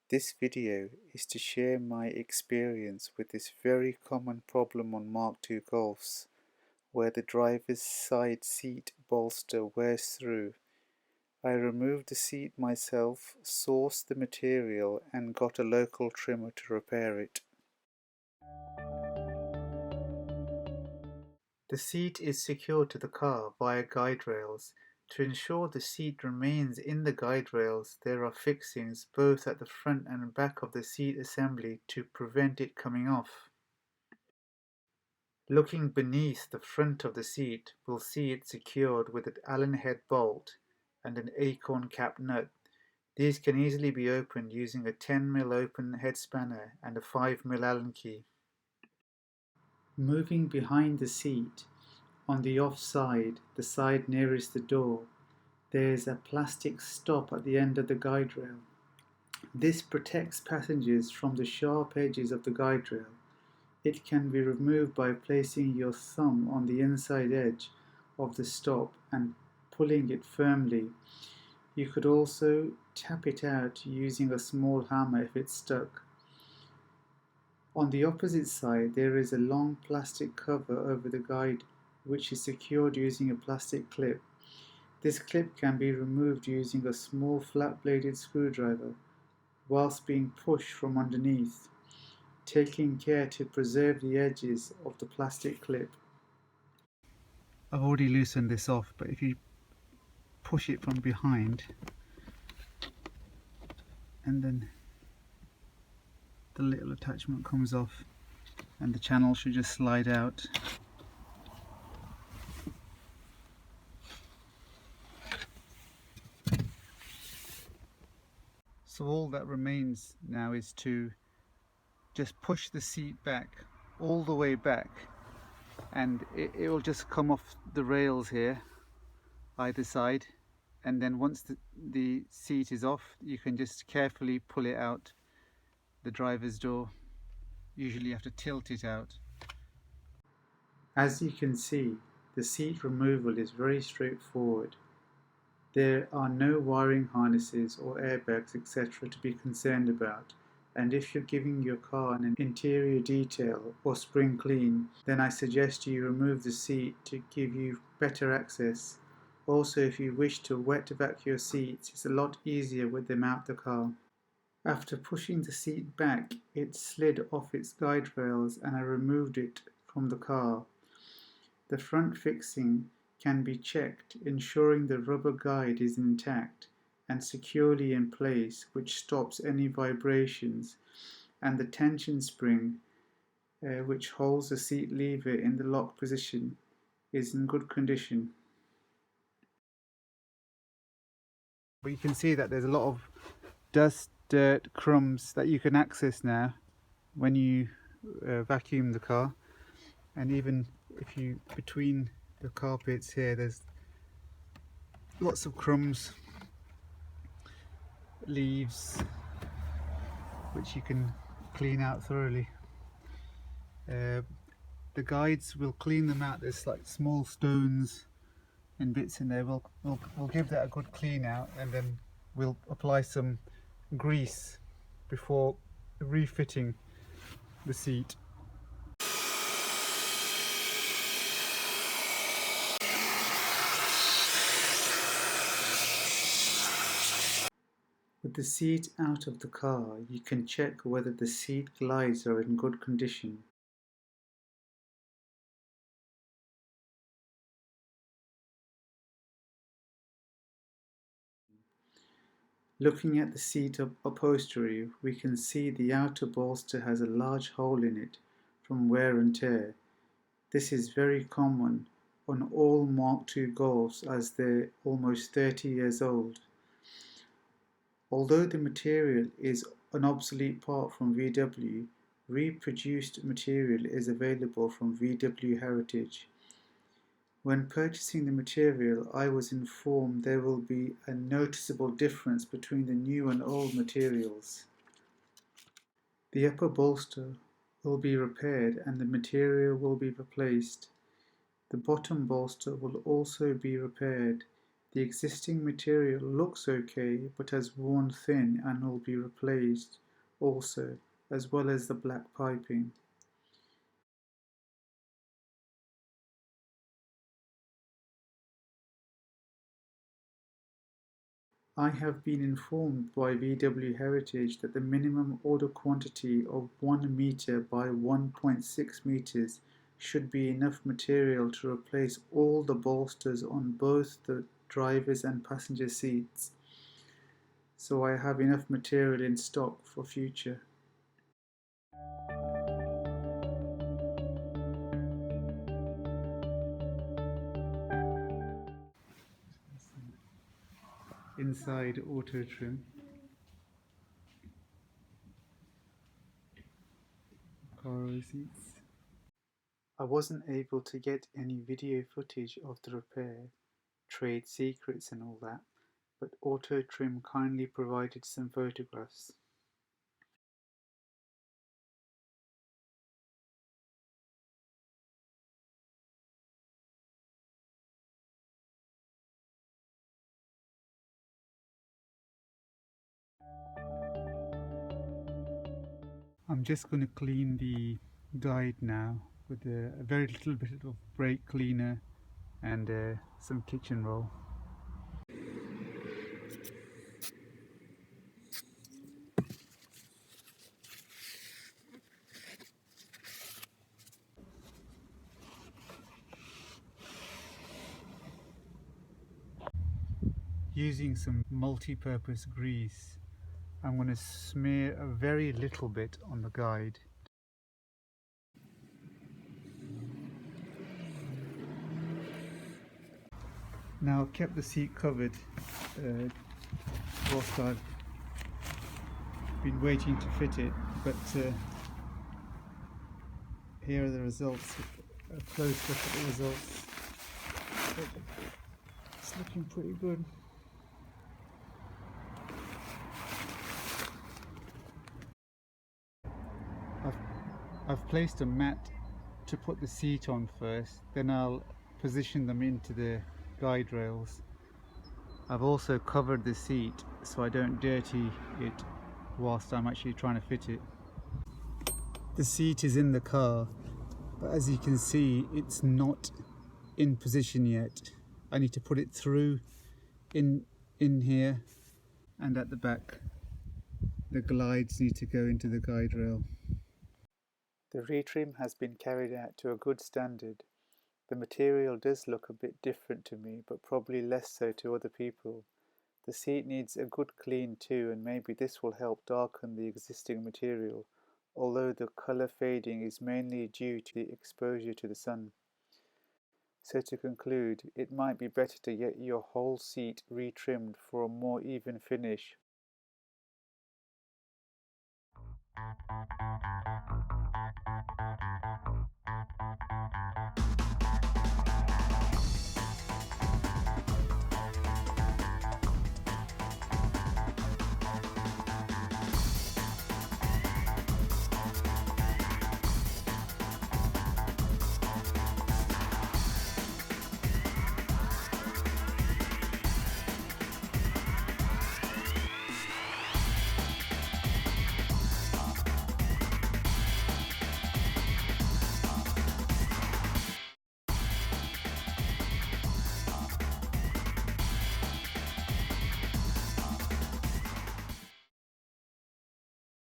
This video is to share my experience with this very common problem on Mk2 Golfs, where the driver's side seat bolster wears through. I removed the seat myself, sourced the material and got a local trimmer to repair it. The seat is secured to the car via guide rails. To ensure the seat remains in the guide rails, there are fixings both at the front and back of the seat assembly to prevent it coming off. Looking beneath the front of the seat, we'll see it secured with an Allen head bolt and an acorn cap nut. These can easily be opened using a 10mm open head spanner and a 5mm Allen key. Moving behind the seat, on the off side, the side nearest the door, there is a plastic stop at the end of the guide rail. This protects passengers from the sharp edges of the guide rail. It can be removed by placing your thumb on the inside edge of the stop and pulling it firmly. You could also tap it out using a small hammer if it's stuck. On the opposite side, there is a long plastic cover over the guide which is secured using a plastic clip. This clip can be removed using a small flat-bladed screwdriver whilst being pushed from underneath, taking care to preserve the edges of the plastic clip. I've already loosened this off, but if you push it from behind and then the little attachment comes off and the channel should just slide out. So all that remains now is to just push the seat back, all the way back, and it will just come off the rails here, either side, and then once the seat is off, you can just carefully pull it out the driver's door. Usually you have to tilt it out. As you can see, the seat removal is very straightforward. There are no wiring harnesses or airbags etc. to be concerned about, and if you're giving your car an interior detail or spring clean, then I suggest you remove the seat to give you better access. Also, if you wish to wet vac your seats, it's a lot easier with them out the car. After pushing the seat back, it slid off its guide rails and I removed it from the car. The front fixing can be checked, ensuring the rubber guide is intact and securely in place, which stops any vibrations, and the tension spring, which holds the seat lever in the lock position, is in good condition. But you can see that there's a lot of dust, dirt, crumbs that you can access now when you vacuum the car, and even if you between the carpets here, there's lots of crumbs, leaves, which you can clean out thoroughly. The guides will clean them out. There's like small stones and bits in there. We'll give that a good clean out, and then we'll apply some grease before refitting the seat. With the seat out of the car, you can check whether the seat glides are in good condition. Looking at the seat upholstery, we can see the outer bolster has a large hole in it from wear and tear. This is very common on all Mk2 Golfs as they're almost 30 years old. Although the material is an obsolete part from VW, reproduced material is available from VW Heritage. When purchasing the material, I was informed there will be a noticeable difference between the new and old materials. The upper bolster will be repaired and the material will be replaced. The bottom bolster will also be repaired. The existing material looks okay but has worn thin and will be replaced also, as well as the black piping. I have been informed by VW Heritage that the minimum order quantity of 1 meter by 1.6 meters should be enough material to replace all the bolsters on both the driver's and passenger seats, so I have enough material in stock for future. Inside auto trim, car seats. I wasn't able to get any video footage of the repair, trade secrets and all that, but Auto Trim kindly provided some photographs. I'm just going to clean the guide now with a very little bit of brake cleaner and some kitchen roll. Using some multi-purpose grease, I'm going to smear a very little bit on the guide. Now I've kept the seat covered whilst I've been waiting to fit it, but here are the results, a close look at the results. It's looking pretty good. I've placed a mat to put the seat on first, then I'll position them into the guide rails. I've also covered the seat so I don't dirty it whilst I'm actually trying to fit it. The seat is in the car, but as you can see it's not in position yet. I need to put it through in here, and at the back the glides need to go into the guide rail. The retrim has been carried out to a good standard. The material does look a bit different to me, but probably less so to other people. The seat needs a good clean too, and maybe this will help darken the existing material, although the colour fading is mainly due to the exposure to the sun. So to conclude, it might be better to get your whole seat retrimmed for a more even finish.